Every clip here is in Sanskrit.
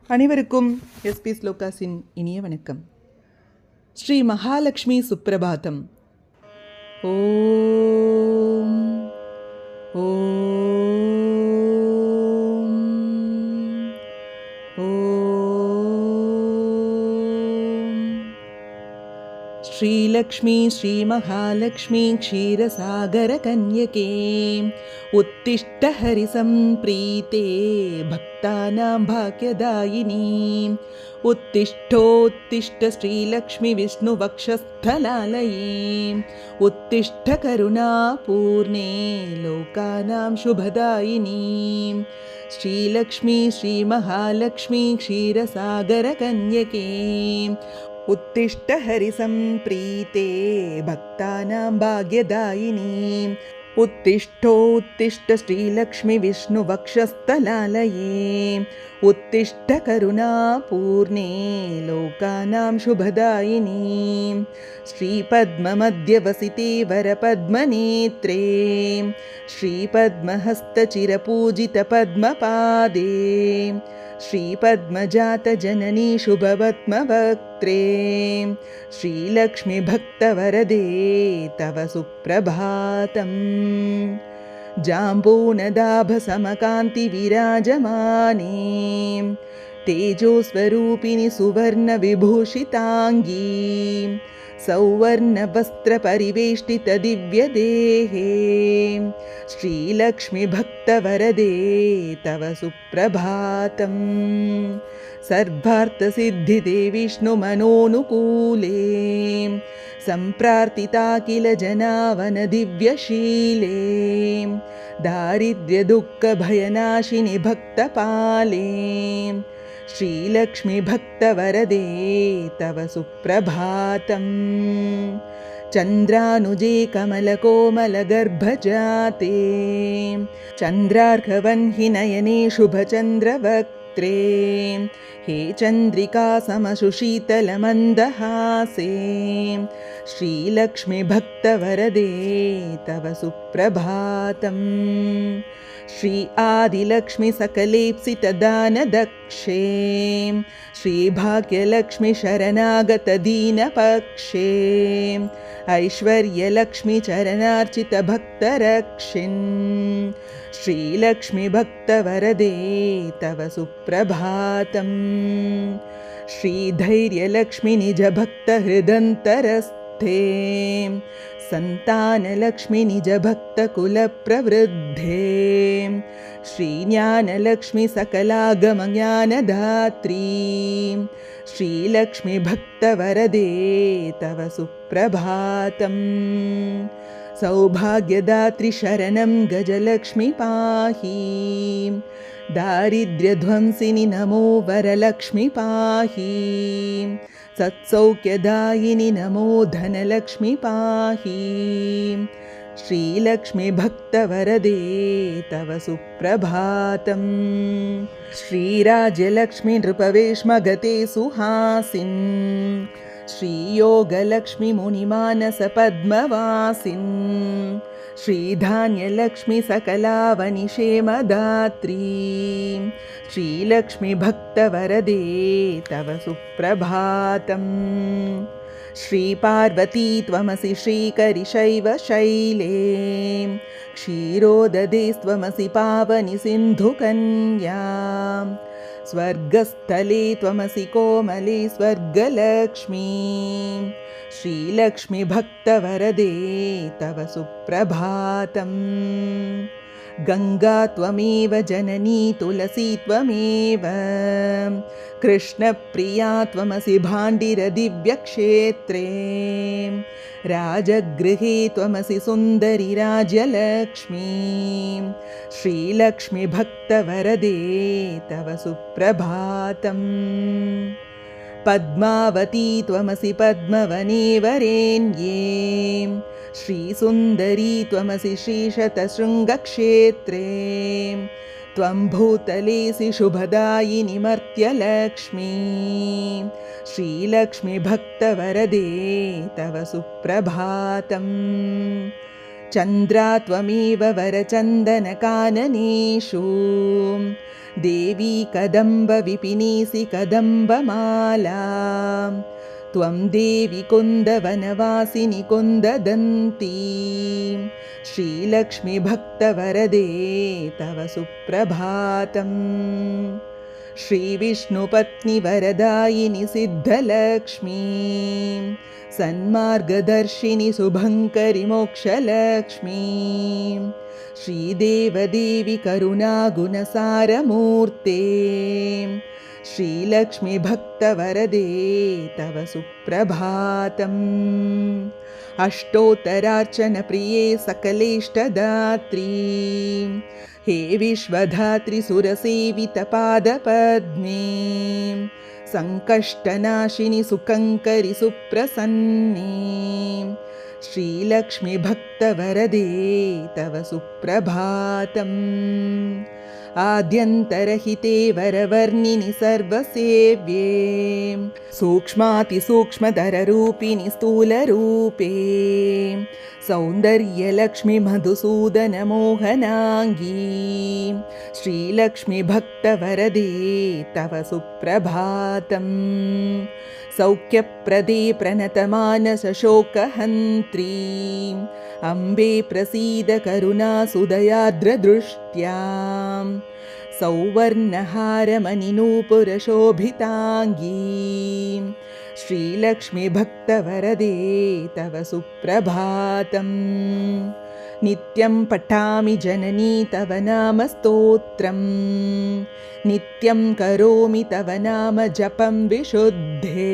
அனைவருக்கும் எஸ்பி ஸ்லோகாஸின் இனிய வணக்கம். ஸ்ரீ மகாலட்சுமி சுப்பிரபாதம். ஓம் ஓம் ஓம். श्रीलक्ष्मी श्रीमहालक्ष्मी क्षीरसागरकन्यके उत्तिष्ठ हरिसम्प्रीते भक्तानां भाग्यदायिनी. उत्तिष्ठोत्तिष्ठ श्रीलक्ष्मी विष्णुवक्षस्थलालये. उत्तिष्ठ करुणापूर्णे लोकानां शुभदायिनी. श्रीलक्ष्मी श्रीमहालक्ष्मी क्षीरसागरकन्यके उत्तिष्ठ हरिसम्प्रीते भक्तानां भाग्यदायिनी. उत्तिष्ठोत्तिष्ठ श्रीलक्ष्मी विष्णुवक्षस्थलालये. उत्तिष्ठ करुणापूर्णे लोकानां शुभदायिनी. श्रीपद्ममध्यवसिते वरपद्मनेत्रे श्रीपद्महस्तचिरपूजितपद्मपादे श्रीपद्मजातजननी शुभपद्मवक्त्रे श्रीलक्ष्मी भक्तवरदे तव सुप्रभातम्. जाम्बूनदाभसमकान्ति विराजमाने तेजोस्वरूपिणि सुवर्णविभूषिताङ्गी सौवर्णवस्त्रपरिवेष्टितदिव्यदेहे श्रीलक्ष्मी भक्तवरदे तव सुप्रभातम्. सर्वार्थसिद्धिदे विष्णुमनोनुकूले सम्प्रार्थिता किल जनावनदिव्यशीले. दारिद्र्यदुःखभयनाशिनि भक्तपाले श्रीलक्ष्मी भक्तवरदे तव सुप्रभातम्. चन्द्रानुजे कमलकोमलगर्भजाते चन्द्रार्कवह्नि नयने शुभचन्द्रवक्त्रे हे चन्द्रिका समशुशीतलमन्दहासे श्रीलक्ष्मी भक्तवरदे तव सुप्रभातम्. श्री आदिलक्ष्मी सकलेप्सितदानदक्षे श्रीभाग्यलक्ष्मी शरणागतदीनपक्षे ऐश्वर्यलक्ष्मी चरणार्चितभक्तरक्षिन् श्रीलक्ष्मी भक्तवरदे तव सुप्रभातम्. श्रीधैर्यलक्ष्मी निजभक्तहृदन्तरस्थे सन्तानलक्ष्मी निजभक्तकुलप्रवृद्धे श्रीज्ञानलक्ष्मी सकलागमज्ञानदात्री श्रीलक्ष्मी भक्तवरदे तव सुप्रभातम्. सौभाग्यदात्री शरणं गजलक्ष्मी पाहि. दारिद्र्यध्वंसिनि नमो वरलक्ष्मी पाहि. सत्सौख्यदायिनि नमो धनलक्ष्मी पाहि. श्रीलक्ष्मी भक्तवरदे तव सुप्रभातम्. श्रीराज्यलक्ष्मी नृपवेश्मगते सुहासिन् श्रीयोगलक्ष्मी मुनिमानसपद्मवासिन् श्रीधान्यलक्ष्मी सकलावनिषेमदात्री श्रीलक्ष्मी भक्तवरदे तव सुप्रभातम्. श्रीपार्वती त्वमसि श्रीकरिशैव शैले क्षीरोददेस्त्वमसि पावनि सिन्धुकन्या. स्वर्गस्थले त्वमसि कोमले स्वर्गलक्ष्मी श्रीलक्ष्मी भक्तवरदे तव सुप्रभातम्. गङ्गा त्वमेव जननी तुलसी त्वमेव कृष्णप्रिया त्वमसि भाण्डिरदिव्यक्षेत्रे. राजगृहे त्वमसि सुन्दरि राज्यलक्ष्मी श्रीलक्ष्मी भक्तवरदे तव सुप्रभातम्. पद्मावती त्वमसि पद्मवने वरेण्ये श्रीसुन्दरी त्वमसि श्रीशतशृङ्गक्षेत्रे. त्वं भूतलेसि शुभदायिनि मर्त्यलक्ष्मी श्रीलक्ष्मी भक्तवरदे तव सुप्रभातम्. चन्द्रा त्वमेव वरचन्दनकाननेषु देवी कदम्बविपिनीसि कदम्बमाला त्वं देवि कुन्दवनवासिनि कुन्ददन्ती श्रीलक्ष्मी भक्तवरदे तव सुप्रभातम् श्रीविष्णुपत्नि वरदायिनि सिद्धलक्ष्मी सन्मार्गदर्शिनि शुभङ्करि मोक्षलक्ष्मी श्रीदेवदेवि करुणागुणसारमूर्ते श्रीलक्ष्मी भक्तवरदे तव सुप्रभातम् अष्टोत्तरार्चनप्रिये सकलेष्टदात्री हे विश्वधात्रि सुरसेवितपादपद्मे सङ्कष्टनाशिनि सुकङ्करि सुप्रसन्ने श्रीलक्ष्मी भक्तवरदे तव सुप्रभातम् आद्यन्तरहिते वरवर्णिनि सर्वसेव्ये सूक्ष्मातिसूक्ष्मतररूपिणि स्थूलरूपे सौन्दर्यलक्ष्मि मधुसूदनमोहनाङ्गी श्रीलक्ष्मी भक्तवरदे तव सुप्रभातम् सौख्यप्रदे प्रणतमानसशोकहन्त्री अम्बे प्रसीद करुणासुदयार्द्रदृष्ट्यां सौवर्णहारमणिनूपुरशोभिताङ्गी श्रीलक्ष्मी भक्तवरदे तव सुप्रभातम् नित्यं पठामि जननी तव नाम स्तोत्रम् नित्यं करोमि तव नाम जपं विशुद्धे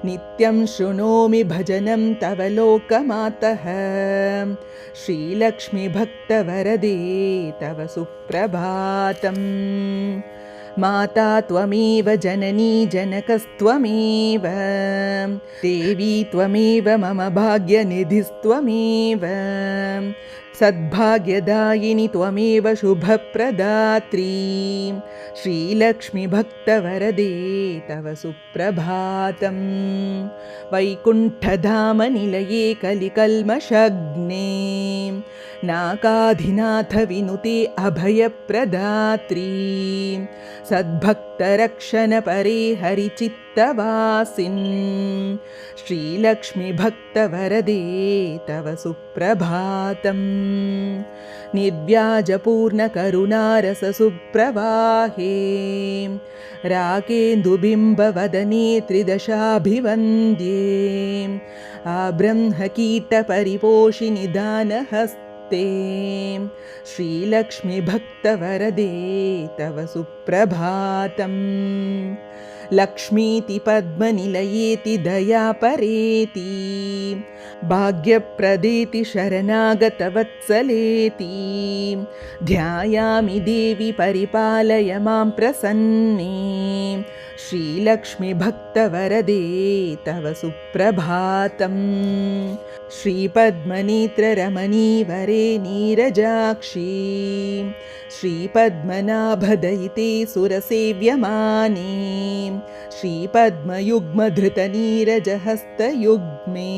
नित्यं शृणोमि भजनं तव लोकमातः श्रीलक्ष्मी भक्तवरदे तव सुप्रभातम् माता त्वमेव जननी जनकस्त्वमेव देवी त्वमेव मम भाग्यनिधिस्त्वमेव सद्भाग्यदायिनि त्वमेव शुभप्रदात्री श्रीलक्ष्मी भक्तवरदे तव सुप्रभातम् वैकुण्ठधामनिलये कलिकल्मषग्ने नाकाधिनाथ विनुते अभयप्रदात्री सद्भक्तरक्षणपरे हरिचित्तवासिन् श्रीलक्ष्मी भक्तवरदे तव सुप्रभातम् निर्व्याजपूर्णकरुणारससुप्रवाहे राकेन्दुबिम्बवदने त्रिदशाभिवन्द्ये आब्रह्मकीटपरिपोषिनि दानहस्ते श्रीलक्ष्मी भक्तवरदे तव सुप्रभातम् लक्ष्मीति पद्मनिलयेति दयापरेति भाग्यप्रदेति शरणागतवत्सलेति ध्यायामि देवि परिपालय मां प्रसन्ने श्रीलक्ष्मी भक्तवरदे तव सुप्रभातम् श्रीपद्मनेत्ररमणीवरे नीरजाक्षी श्रीपद्मनाभदयिते सुरसेव्यमाने श्रीपद्मयुग्मधृतनीरजहस्तयुग्मे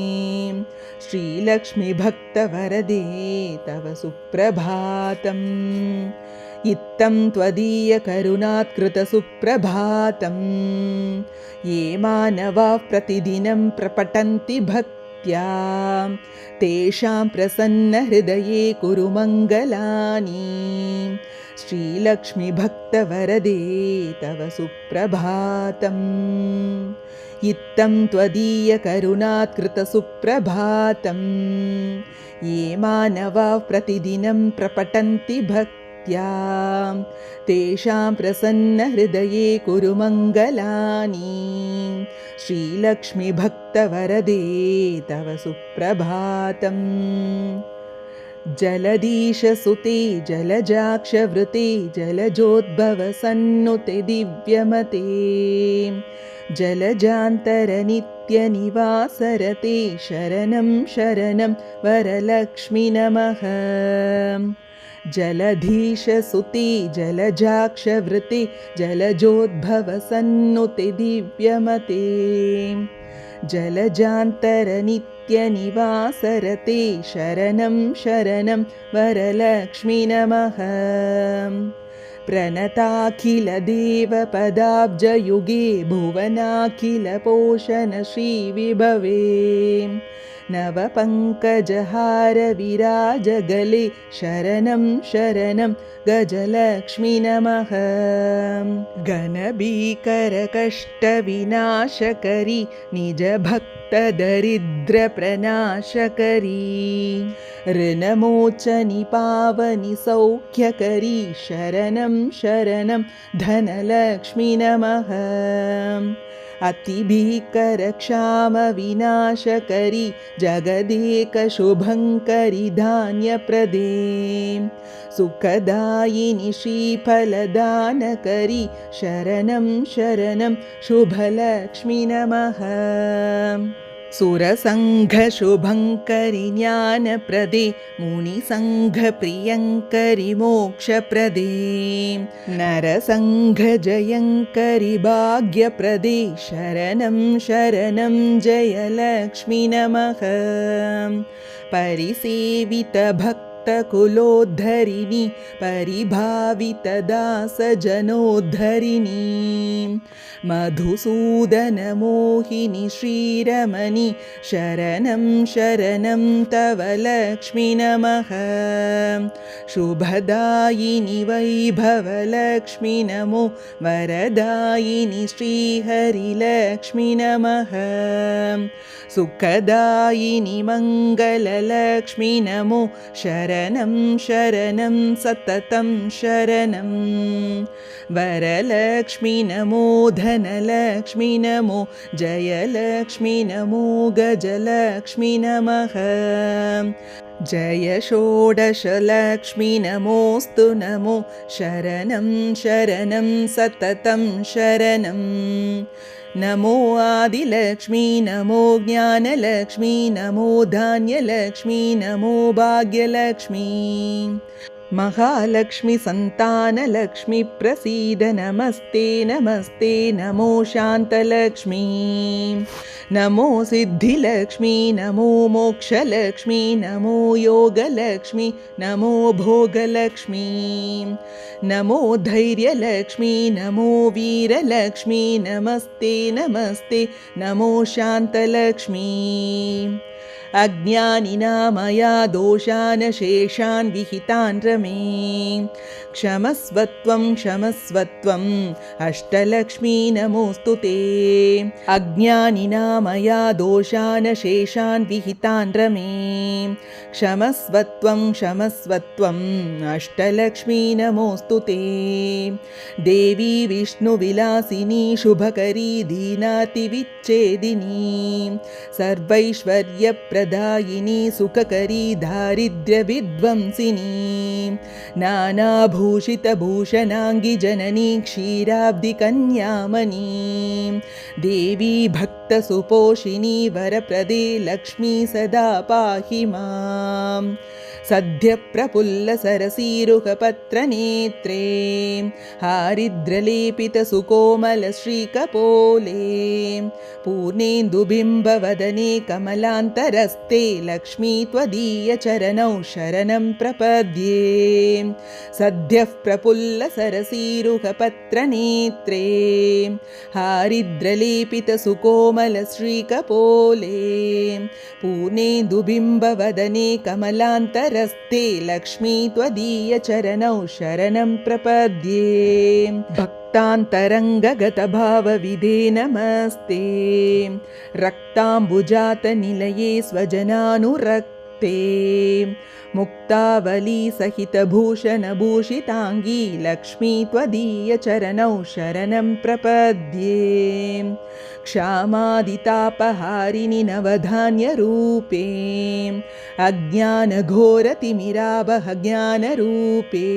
श्रीलक्ष्मी भक्तवरदे तव सुप्रभातम् इत्थं त्वदीयकरुणात्कृतसुप्रभातम् ये मानवाः प्रतिदिनं प्रपठन्ति भक्त्या तेषां प्रसन्नहृदये कुरु मङ्गलानि श्रीलक्ष्मी भक्तवरदे तव सुप्रभातम् इत्थं त्वदीयकरुणात्कृतसुप्रभातम् ये मानवाः प्रतिदिनं प्रपठन्ति भक्त्या तेषां प्रसन्नहृदये कुरु मङ्गलानि श्रीलक्ष्मी भक्तवरदे तव सुप्रभातम् जलदीशसुते जलजाक्षवृते जलजोद्भवसन्नुते दिव्यमते जलजान्तरनित्यनिवासरते शरणं शरणं वरलक्ष्मी नमः जलधीशसुते जलजाक्षवृते जलजोद्भवसन्नुते दिव्यमते जलजान्तरनित्यनिवासरते शरणं शरणं वरलक्ष्मी नमः प्रणताखिलदेवपदाब्जयुगे भुवनाखिलपोषणश्रीविभवे नवपङ्कजहारविराजगले शरणं शरणं गजलक्ष्मि नमः। घनभीकरकष्टविनाशकरी निजभक्तदरिद्रप्रनाशकरी ऋणमोचनि पावनि सौख्यकरी शरणं शरणं धनलक्ष्मि नमः। अतिभीकरक्षामविनाशकरी जगदेकशुभङ्करि धान्यप्रदे सुखदायिनि श्रीफलदानकरी शरणं शरणं शुभलक्ष्मि नमः। सुरसङ्घशुभङ्करि ज्ञानप्रदे मुनिसङ्घप्रियङ्करि मोक्षप्रदे नरसङ्घजयङ्करि भाग्यप्रदे शरणं शरणं जयलक्ष्मि नमः। परिसेवितभक्तकुलोद्धरिणि परिभावितदासजनोद्धरिणि मधुसूदनमोहिनि श्रीरमणि शरणं शरणं तव लक्ष्मि नमः। शुभदायिनि वैभवलक्ष्मि नमो वरदायिनि श्रीहरिलक्ष्मि नमः। सुखदायिनि मङ्गललक्ष्मि नमो शरणं शरणं सततं शरणं। वरलक्ष्मि नमो धनलक्ष्मि नमो जयलक्ष्मि नमो गजलक्ष्मि नमः। जय षोडशलक्ष्मि नमोऽस्तु नमो शरणं शरणं सततं शरणं। नमो आदिलक्ष्मी नमो ज्ञानलक्ष्मी नमो धान्यलक्ष्मी नमो भाग्यलक्ष्मी। महालक्ष्मी संतानलक्ष्मी प्रसीद नमस्ते नमस्ते नमो शान्तलक्ष्मी। नमो सिद्धिलक्ष्मी नमो मोक्षलक्ष्मी नमो योगलक्ष्मी नमो भोगलक्ष्मी। नमो धैर्यलक्ष्मी नमो वीरलक्ष्मी नमस्ते नमस्ते नमो शान्तलक्ष्मी। अज्ञानिना मया दोषान् शेषान् विहितान् रमे क्षमस्वत्वं क्षमस्वत्वम् अष्टलक्ष्मी नमोऽस्तु ते। अज्ञानिना मया दोषान् शेषान् विहितान् रमे क्षमस्वत्वं क्षमस्वत्वम् अष्टलक्ष्मी नमोऽस्तु ते। देवी विष्णुविलासिनी शुभकरी दीनातिविच्छेदिनी सर्वैश्वर्यप्रदायिनी सुखकरी दारिद्र्यविध्वंसिनी नानाभूषितभूषणाङ्गी जननी क्षीराब्धिकन्यामणी देवी भक्तसुपोषिणी वरप्रदे लक्ष्मी सदा पाहि माम्। सद्यप्रफुल्लसरसीरुहपत्रनेत्रे हारिद्रलेपितसुकोमलश्रीकपोले पूर्णेन्दुबिम्बवदने कमलान्तरस्ते लक्ष्मी त्वदीयचरणौ शरणं प्रपद्ये। सद्यः प्रफुल्लसरसीरुहपत्रनेत्रे हारिद्रलेपितसुकोमलश्रीकपोले पूर्णेन्दुबिम्बवदने कमलान्तरस्ते लक्ष्मी त्वदीयचरणौ शरणं प्रपद्ये। भक्तान्तरङ्गगतभावविदे नमस्ते रक्ताम्बुजातनिलये स्वजनानुरक्ते मुक्तावलीसहितभूषणभूषिताङ्गी लक्ष्मी त्वदीयचरणौ शरणं प्रपद्ये। क्षामादितापहारिणि नवधान्यरूपे अज्ञानघोरतिमिरावह ज्ञानरूपे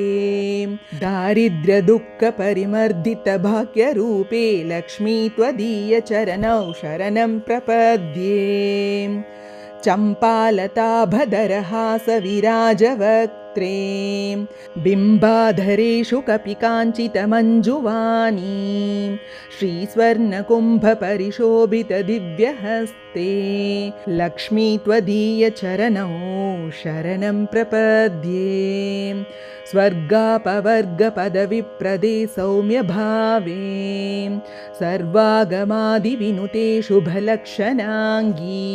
दारिद्र्यदुःखपरिमर्दितभाग्यरूपे लक्ष्मी त्वदीयचरणौ शरणं प्रपद्ये। चम्पालताभधरहासविराजवक्त्रे बिम्बाधरेषु कपिकाञ्चितमञ्जुवाणी श्रीस्वर्णकुम्भपरिशोभितदिव्यहस्ते लक्ष्मी त्वदीयचरणौ शरणं प्रपद्ये। स्वर्गापवर्गपदविप्रदे सौम्यभावे सर्वागमादिविनुते शुभलक्षणाङ्गी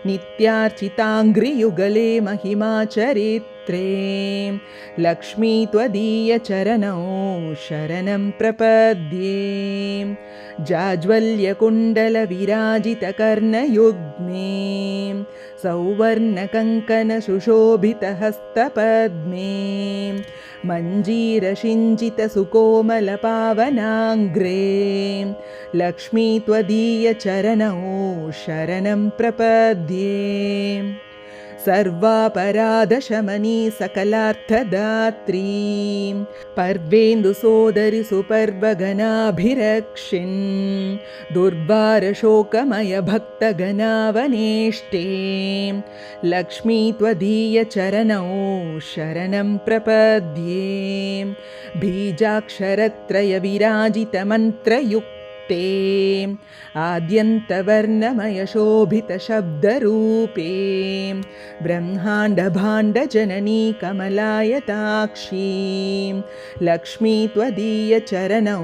नित्यार्चिताङ्घ्रियुगले महिमाचरित्रे लक्ष्मी त्वदीयचरणौ शरणं प्रपद्ये जाज्वल्यकुण्डलविराजितकर्णयुग्मे सौवर्णकङ्कणसुशोभितहस्तपद्मे मञ्जीरसिञ्जितसुकोमलपावनाङ्ग्रे लक्ष्मी त्वदीयचरणौ शरणं प्रपद्ये सर्वापराधशमनी सकलार्थदात्री पर्वेन्दुसोदरि सुपर्वगणाभिरक्षिन् दुर्वारशोकमयभक्तगणावनेष्टे लक्ष्मी त्वदीयचरणौ शरणं प्रपद्ये बीजाक्षरत्रयविराजितमन्त्रयुक्ते आद्यन्तवर्णमयशोभितशब्दरूपे ब्रह्माण्डभाण्डजननी कमलायताक्षी लक्ष्मी त्वदीयचरणौ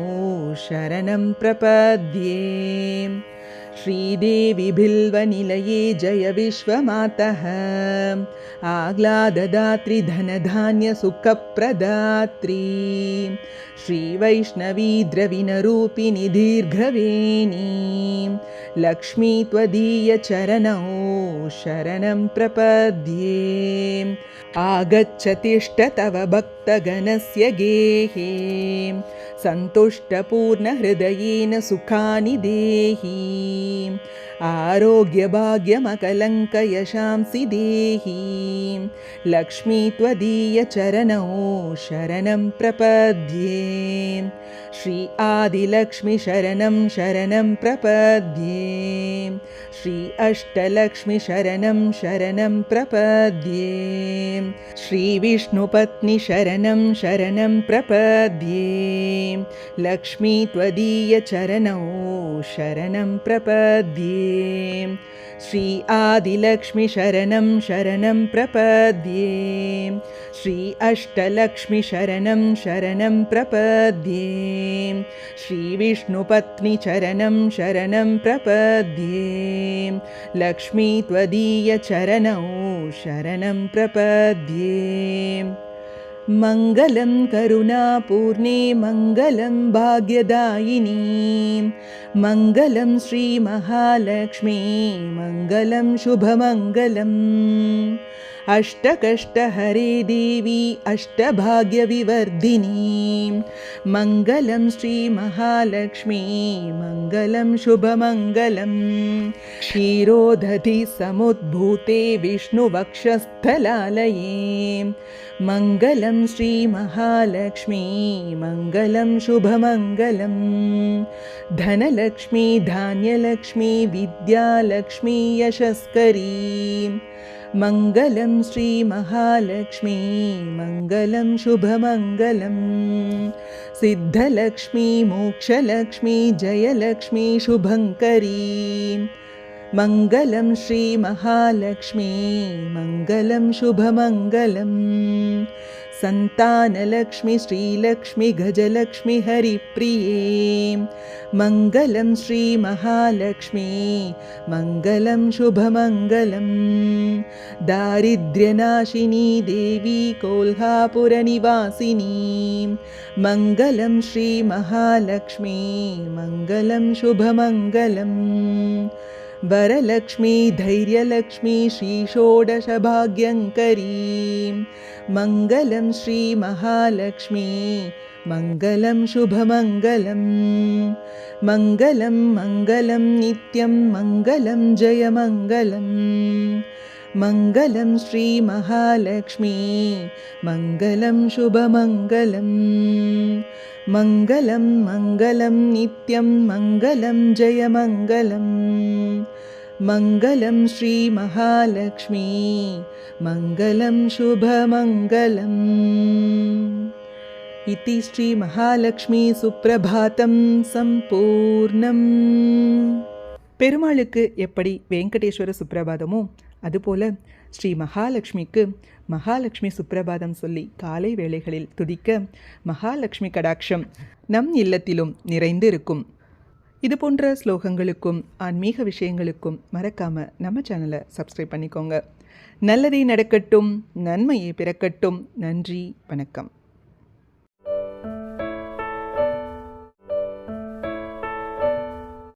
शरणं प्रपद्ये श्रीदेवी बिल्वनिलये जय विश्वमातः आह्लाददात्री धनधान्यसुखप्रदात्री श्रीवैष्णवी द्रविणरूपिणी दीर्घवेणी लक्ष्मी त्वदीयचरणौ शरणं प्रपद्ये आगच्छतिष्ठ तव भक्तगणस्य गेहे सन्तुष्टपूर्णहृदयेन सुखानि देहि आरोग्यभाग्यमकलङ्कयशांसि देहि लक्ष्मी त्वदीयचरणौ शरणं प्रपद्ये श्री आदिलक्ष्मी शरणं शरणं प्रपद्ये श्री अष्टलक्ष्मी शरणं शरणं प्रपद्ये श्री विष्णुपत्नी शरणं शरणं प्रपद्ये लक्ष्मी त्वदीयचरणौ शरणं प्रपद्ये श्री आदिलक्ष्मी शरणं शरणं प्रपद्ये श्री अष्टलक्ष्मी शरणं शरणं प्रपद्ये श्री विष्णुपत्नी शरणं शरणं प्रपद्ये लक्ष्मी त्वदीयचरणौ शरणं प्रपद्ये मङ्गलं करुणापूर्णे मङ्गलं भाग्यदायिनी मङ्गलं श्रीमहालक्ष्मी मङ्गलं शुभमङ्गलम् अष्टकष्टहरे देवी अष्टभाग्यविवर्धिनी मङ्गलं श्रीमहालक्ष्मी मङ्गलं शुभमङ्गलम् क्षीरोदधि समुद्भूते विष्णुवक्षस्थलालये मङ्गलं श्रीमहालक्ष्मी मङ्गलं शुभमङ्गलम् धनलक्ष्मी धान्यलक्ष्मी विद्यालक्ष्मी यशस्करी मङ्गलं श्रीमहालक्ष्मी मङ्गलं शुभमङ्गलम् सिद्धलक्ष्मी मोक्षलक्ष्मी जयलक्ष्मी शुभङ्करी मङ्गलं श्रीमहालक्ष्मी मङ्गलं शुभमङ्गलम् सन्तानलक्ष्मी श्रीलक्ष्मी गजलक्ष्मी हरिप्रिये मङ्गलं श्रीमहालक्ष्मी मङ्गलं शुभमङ्गलम् दारिद्र्यनाशिनी देवी कोल्हापुरनिवासिनी मङ्गलं श्रीमहालक्ष्मी मङ्गलं शुभमङ्गलम् वरलक्ष्मी धैर्यलक्ष्मी श्रीषोडशभाग्यङ्करी मङ्गलं श्रीमहालक्ष्मी मङ्गलं शुभमङ्गलम् मङ्गलं मङ्गलं नित्यं मङ्गलं जयमङ्गलम् मङ्गलं श्रीमहालक्ष्मी मङ्गलं शुभमङ्गलम् मङ्गलं मङ्गलं नित्यं मङ्गलं जयमङ्गलम् मङ्गलं श्रीमहालक्ष्मी मङ्गलं शुभमङ्गलम् इति श्रीमहालक्ष्मी सुप्रभातं सम्पूर्णम्. பெருமாளுக்கு எப்படி வெங்கடேஸ்வர சுப்பிரபாதமோ அதுபோல ஸ்ரீ மகாலட்சுமிக்கு மகாலட்சுமி சுப்பிரபாதம் சொல்லி காலை வேளைகளில் துதிக்க மகாலட்சுமி கடாட்சம் நம் இல்லத்திலும் நிறைந்து இருக்கும். இது போன்ற ஸ்லோகங்களுக்கும் ஆன்மீக விஷயங்களுக்கும் மறக்காமல் நம்ம சேனலை சப்ஸ்கிரைப் பண்ணிக்கோங்க. நல்லதே நடக்கட்டும், நன்மையே பிறக்கட்டும். நன்றி, வணக்கம்.